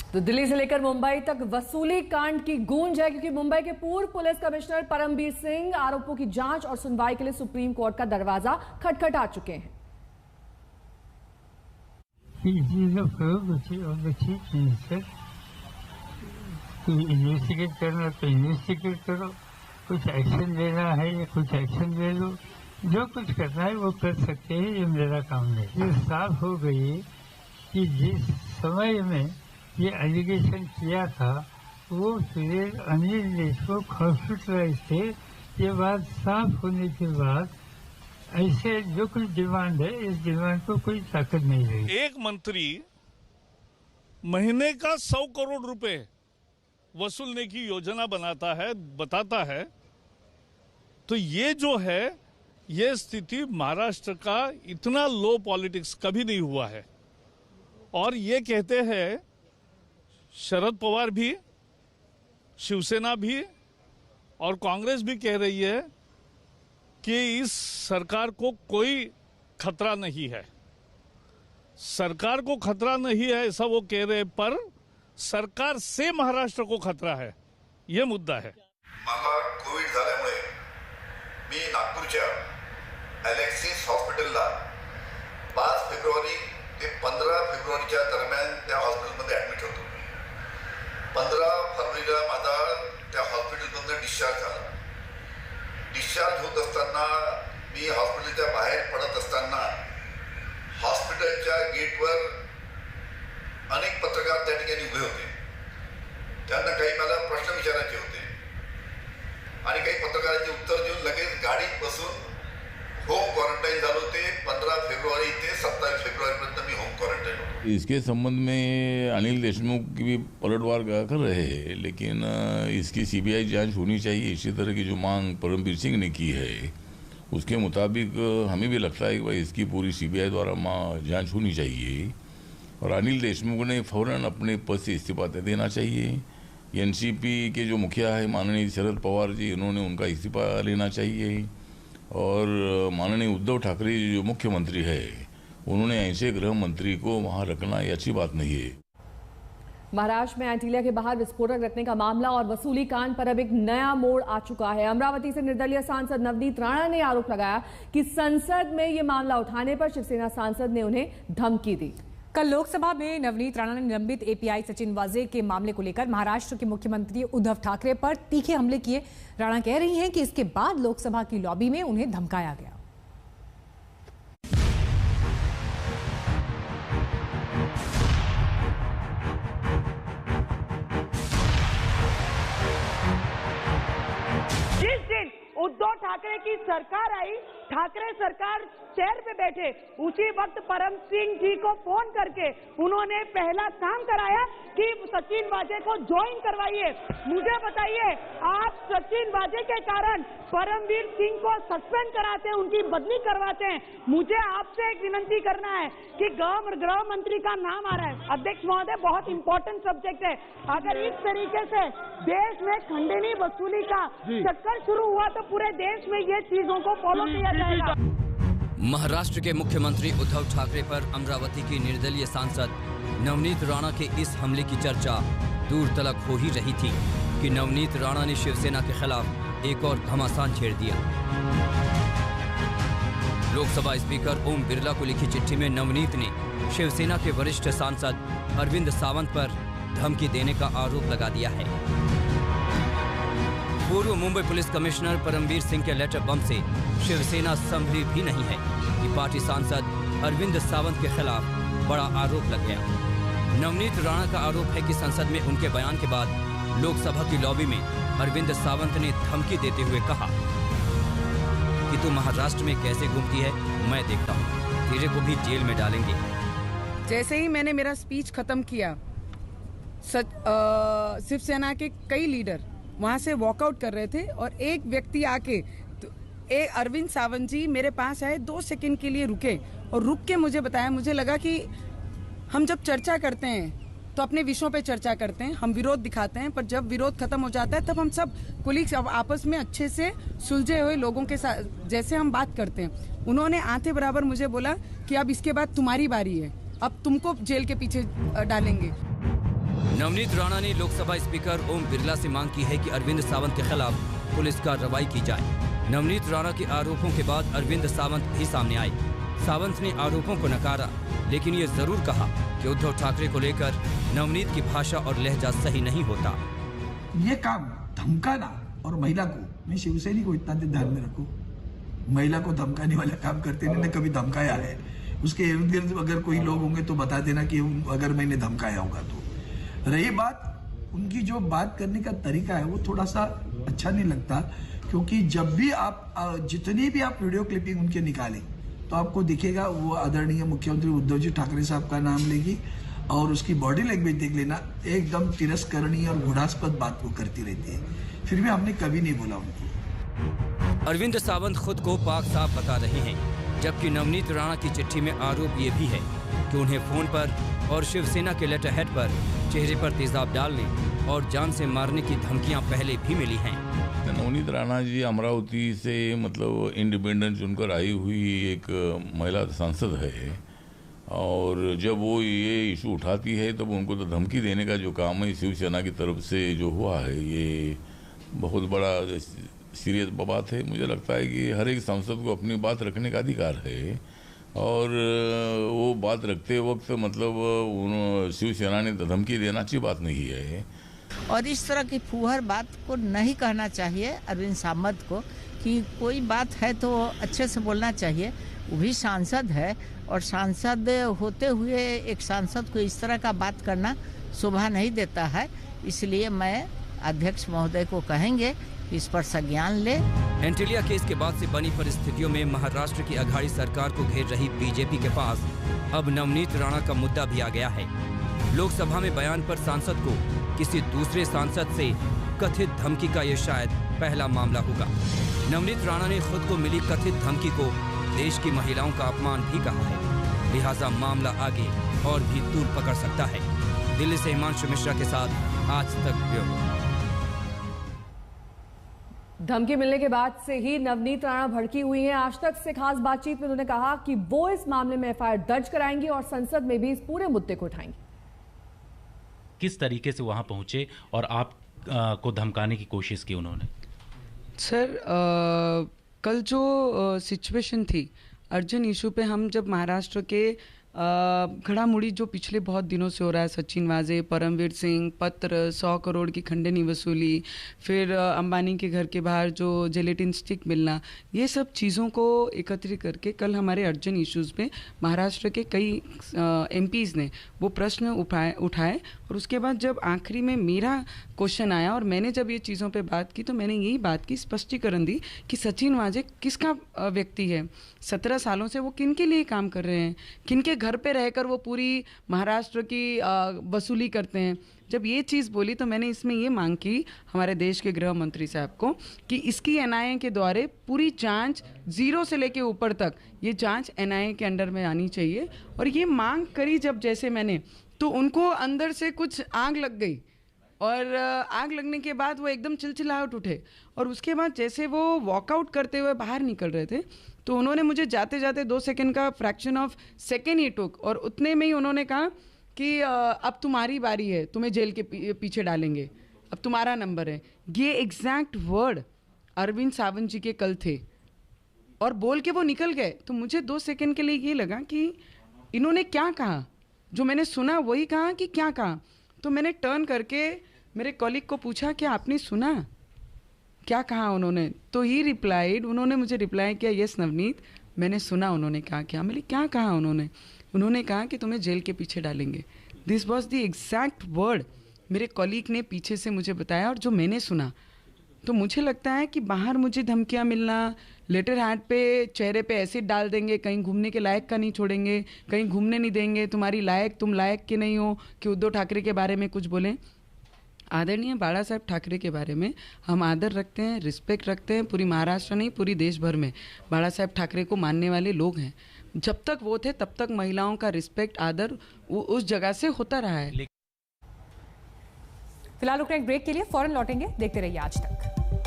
तो दिल्ली से लेकर मुंबई तक वसूली कांड की गूंज है, क्योंकि मुंबई के पूर्व पुलिस कमिश्नर परमबीर सिंह आरोपों की जांच और सुनवाई के लिए सुप्रीम कोर्ट का दरवाजा खटखटा चुके हैं। इन्वेस्टिगेट करना तो इन्वेस्टिगेट करो, कुछ एक्शन लेना है या कुछ एक्शन ले लो, जो कुछ करना है वो कर सकते हैं, ये मेरा काम नहीं। ये साफ हो गई कि जिस समय में ये एलिगेशन किया था वो फिर अनिल देशमुख हॉस्पिटलाइज थे। ये बात साफ होने के बाद ऐसे जो कुछ डिमांड है, इस डिमांड को कोई ताकत नहीं रही। एक मंत्री महीने का 100 करोड़ रुपए वसूलने की योजना बनाता है, बताता है, तो ये जो है ये स्थिति महाराष्ट्र का इतना लो पॉलिटिक्स कभी नहीं हुआ है। और ये कहते हैं शरद पवार भी, शिवसेना भी और कांग्रेस भी कह रही है कि इस सरकार को कोई खतरा नहीं है। सरकार को खतरा नहीं है ऐसा वो कह रहे हैं, पर सरकार से महाराष्ट्र को खतरा है, ये मुद्दा है। मला कोविड झाल्यामुळे मी नागपूरच्या अलेक्सिस हॉस्पिटलला 5 फेब्रुवारी ते 15 फेब्रुवारीच्या दरम्यान त्या हॉस्पिटलमध्ये ॲडमिट होतो। 15 फरवरीला माझा त्या हॉस्पिटलमधून डिस्चार्ज झाला। डिस्चार्ज होत असताना मी हॉस्पिटलच्या बाहेर पडत असताना हॉस्पिटलच्या गेटवर अनेक पत्रकार त्या ठिकाणी उभे होते। त्यांना काही मला प्रश्न विचारायचे होते आणि काही पत्रकारांचे उत्तर देऊन लगेच गाडीत बसून होम क्वारंटाइन झालो। ते 15 फेब्रुवारी ते 27 फेब्रुवारीपर्यंत मी होम क्वारंटाइन होतो। इसके संबंध में अनिल देशमुख की भी पलटवार कर रहे हैं, लेकिन इसकी सीबीआई जांच होनी चाहिए। इसी तरह की जो मांग परमबीर सिंह ने की है उसके मुताबिक हमें भी लगता है कि भाई इसकी पूरी सीबीआई द्वारा जांच होनी चाहिए और अनिल देशमुख ने फौरन अपने पद से इस्तीफा देना चाहिए। एनसीपी के जो मुखिया है माननीय शरद पवार जी, इन्होंने उनका इस्तीफा लेना चाहिए और माननीय उद्धव ठाकरे जो मुख्यमंत्री है उन्होंने ऐसे गृह मंत्री को वहाँ रखना ये अच्छी बात नहीं है। महाराष्ट्र में एंटीलिया के बाहर विस्फोटक रखने का मामला और वसूली कांड पर अब एक नया मोड़ आ चुका है। अमरावती से निर्दलीय सांसद नवनीत राणा ने आरोप लगाया कि संसद में ये मामला उठाने पर शिवसेना सांसद ने उन्हें धमकी दी। कल लोकसभा में नवनीत राणा ने निलंबित एपीआई सचिन वाजे के मामले को लेकर महाराष्ट्र के मुख्यमंत्री उद्धव ठाकरे पर तीखे हमले किए। राणा कह रही हैं कि इसके बाद लोकसभा की लॉबी में उन्हें धमकाया गया। जिस दिन उद्धव ठाकरे की सरकार आई, ठाकरे सरकार चेयर पे बैठे, उसी वक्त परम सिंह जी को फोन करके उन्होंने पहला काम कराया कि सचिन वाजे को ज्वाइन करवाइए। मुझे बताइए, आप सचिन वाजे के कारण परमवीर सिंह को सस्पेंड कराते हैं, उनकी बदली करवाते हैं। मुझे आपसे एक विनंती करना है कि गृह मंत्री का नाम आ रहा है। अध्यक्ष महोदय, बहुत इंपॉर्टेंट सब्जेक्ट है। अगर इस तरीके से देश में खंडनी वसूली का चक्कर शुरू हुआ तो पूरे देश में ये चीजों को फॉलो किया जाएगा। महाराष्ट्र के मुख्यमंत्री उद्धव ठाकरे पर अमरावती की निर्दलीय सांसद नवनीत राणा के इस हमले की चर्चा दूर तलक हो ही रही थी कि नवनीत राणा ने शिवसेना के खिलाफ एक और घमासान छेड़ दिया। लोकसभा स्पीकर ओम बिरला को लिखी चिट्ठी में नवनीत ने शिवसेना के वरिष्ठ सांसद अरविंद सावंत पर धमकी देने का आरोप लगा दिया है। पूर्व मुंबई पुलिस कमिश्नर परमबीर सिंह के लेटर बम से शिवसेना संभली भी नहीं है कि पार्टी सांसद अरविंद सावंत के खिलाफ बड़ा आरोप लग गया। नवनीत राणा का आरोप है कि संसद में उनके बयान के बाद लोकसभा की लॉबी में अरविंद सावंत ने धमकी देते हुए कहा कि तू महाराष्ट्र में कैसे घूमती है, मैं देखता हूँ, तेरे को भी जेल में डालेंगे। जैसे ही मैंने मेरा स्पीच खत्म किया, शिवसेना के कई लीडर वहां से वॉकआउट कर रहे थे और एक व्यक्ति आके अरविंद सावंत जी मेरे पास आए, 2 सेकंड के लिए रुके और रुक के मुझे बताया। मुझे लगा कि हम जब चर्चा करते हैं तो अपने विषयों पे चर्चा करते हैं, हम विरोध दिखाते हैं, पर जब विरोध खत्म हो जाता है तब हम सब कुलीग्स आपस में अच्छे से सुलझे हुए लोगों के साथ जैसे हम बात करते हैं। उन्होंने आते बराबर मुझे बोला कि अब इसके बाद तुम्हारी बारी है, अब तुमको जेल के पीछे डालेंगे। नवनीत राणा ने लोकसभा स्पीकर ओम बिरला से मांग की है कि अरविंद सावंत के खिलाफ पुलिस कार्रवाई की जाए। नवनीत राणा के आरोपों के बाद अरविंद सावंत भी सामने आए। सावंत ने आरोपों को नकारा, लेकिन ये जरूर कहा कि उद्धव ठाकरे को लेकर नवनीत की भाषा और लहजा सही नहीं होता। ये काम धमकाना और महिला को, मैं शिवसेना को इतना ध्यान में रखूं, महिला को धमकाने वाला काम करते नहीं, ने कभी धमकाया है। उसके इर्द गिर्द अगर कोई लोग होंगे तो बता देना कि अगर मैंने धमकाया होगा तो। रही बात उनकी जो बात करने का तरीका है वो थोड़ा सा अच्छा नहीं लगता, क्योंकि जब भी आप जितनी भी आप वीडियो क्लिपिंग उनके निकालें तो आपको दिखेगा वो आदरणीय मुख्यमंत्री उद्धव जी ठाकरे साहब का नाम लेगी, और उसकी बॉडी लैंग्वेज देख लेना, एकदम तिरस्करणीय और घृणास्पद बात वो करती रहती है। फिर भी हमने कभी नहीं बोला उनको। अरविंद सावंत खुद को पाक साफ बता रहे हैं, जबकि नवनीत राणा की चिट्ठी में आरोप ये भी है कि उन्हें फोन पर और शिवसेना के लेटर हेड पर चेहरे पर तेजाब डालने और जान से मारने की धमकियां पहले भी मिली हैं। नवनीत राणा जी अमरावती से मतलब इंडिपेंडेंट चुनकर आई हुई एक महिला सांसद है, और जब वो ये इशू उठाती है तब उनको तो धमकी देने का जो काम है शिवसेना की तरफ से जो हुआ है, ये बहुत बड़ा सीरियस बात है। मुझे लगता है कि हर एक सांसद को अपनी बात रखने का अधिकार है, और वो बात रखते वक्त मतलब शिवसेना ने धमकी देना अच्छी बात नहीं है। और इस तरह की फूहर बात को नहीं कहना चाहिए अरविंद सावंत को, कि कोई बात है तो अच्छे से बोलना चाहिए। वो भी सांसद है, और सांसद होते हुए एक सांसद को इस तरह का बात करना शोभा नहीं देता है। इसलिए मैं अध्यक्ष महोदय को कहेंगे इस पर संज्ञान ले। एंटिलिया केस के बाद से बनी परिस्थितियों में महाराष्ट्र की अघाड़ी सरकार को घेर रही बीजेपी के पास अब नवनीत राणा का मुद्दा भी आ गया है। लोकसभा में बयान पर सांसद को किसी दूसरे सांसद से कथित धमकी का ये शायद पहला मामला होगा। नवनीत राणा ने खुद को मिली कथित धमकी को देश की महिलाओं का अपमान भी कहा है, लिहाजा मामला आगे और भी तूल पकड़ सकता है। दिल्ली से हिमांशु मिश्रा के साथ आज तक ब्यूरो। धमकी मिलने के बाद से ही नवनीत राणा भड़की हुई हैं। आज तक से खास बातचीत में उन्होंने कहा कि वो इस मामले में एफआईआर दर्ज कराएंगी और संसद में भी इस पूरे मुद्दे को उठाएंगी। किस तरीके से वहां पहुंचे और आप को धमकाने की कोशिश की उन्होंने? सर कल जो सिचुएशन थी अर्जुन इशू पे, हम जब महाराष्ट्र के घड़ामुड़ी जो पिछले बहुत दिनों से हो रहा है, सचिन वाजे, परमवीर सिंह, पत्र 100 करोड़ की खंडनी वसूली, फिर अंबानी के घर के बाहर जो जेलेटिन स्टिक मिलना, ये सब चीज़ों को एकत्रित करके कल हमारे अर्जुन इश्यूज़ पे महाराष्ट्र के कई एमपीज़ ने वो प्रश्न उठाए और उसके बाद जब आखिरी में मेरा क्वेश्चन आया और मैंने जब ये चीज़ों पे बात की तो मैंने यही बात की, स्पष्टीकरण दी कि सचिन वाजे किसका व्यक्ति है, 17 सालों से वो किन के लिए काम कर रहे हैं, किन के घर पे रहकर वो पूरी महाराष्ट्र की वसूली करते हैं। जब ये चीज़ बोली तो मैंने इसमें ये मांग की हमारे देश के गृह मंत्री साहब को कि इसकी एनआईए के द्वारा पूरी जांच जीरो से लेके ऊपर तक ये जांच एनआईए के अंडर में आनी चाहिए। और ये मांग करी जब जैसे मैंने, तो उनको अंदर से कुछ आग लग गई और आग लगने के बाद वो एकदम चिलचिलाहट उठे और उसके बाद जैसे वो वॉकआउट करते हुए बाहर निकल रहे थे तो उन्होंने मुझे जाते जाते 2 सेकंड का फ्रैक्शन ऑफ सेकेंड ही टुक और उतने में ही उन्होंने कहा कि अब तुम्हारी बारी है, तुम्हें जेल के पीछे डालेंगे, अब तुम्हारा नंबर है। ये एग्जैक्ट वर्ड अरविंद सावंत जी के कल थे और बोल के वो निकल गए। तो मुझे 2 सेकंड के लिए ये लगा कि इन्होंने क्या कहा, जो मैंने सुना वही कहा कि क्या कहा। तो मैंने टर्न करके मेरे कॉलीग को पूछा कि आपने सुना क्या कहा उन्होंने, तो ही रिप्लाइड, उन्होंने मुझे रिप्लाई किया यस नवनीत मैंने सुना उन्होंने कहा क्या। मैंने क्या कहा उन्होंने कहा कि तुम्हें जेल के पीछे डालेंगे। This was the exact word मेरे कॉलीग ने पीछे से मुझे बताया और जो मैंने सुना। तो मुझे लगता है कि बाहर मुझे धमकियाँ मिलना, लेटर हैड पे चेहरे पे एसिड डाल देंगे, कहीं घूमने के लायक का नहीं छोड़ेंगे, कहीं घूमने नहीं देंगे, तुम लायक के नहीं हो कि उद्धव ठाकरे के बारे में कुछ बोलें। आदरणीय बाला साहब ठाकरे के बारे में हम आदर रखते हैं, रिस्पेक्ट रखते हैं। पूरी महाराष्ट्र नहीं पूरी देश भर में बाला साहब ठाकरे को मानने वाले लोग हैं। जब तक वो थे तब तक महिलाओं का रिस्पेक्ट आदर उस जगह से होता रहा है। फिलहाल रुकना एक ब्रेक के लिए, फौरन लौटेंगे। देखते रहिए आज तक।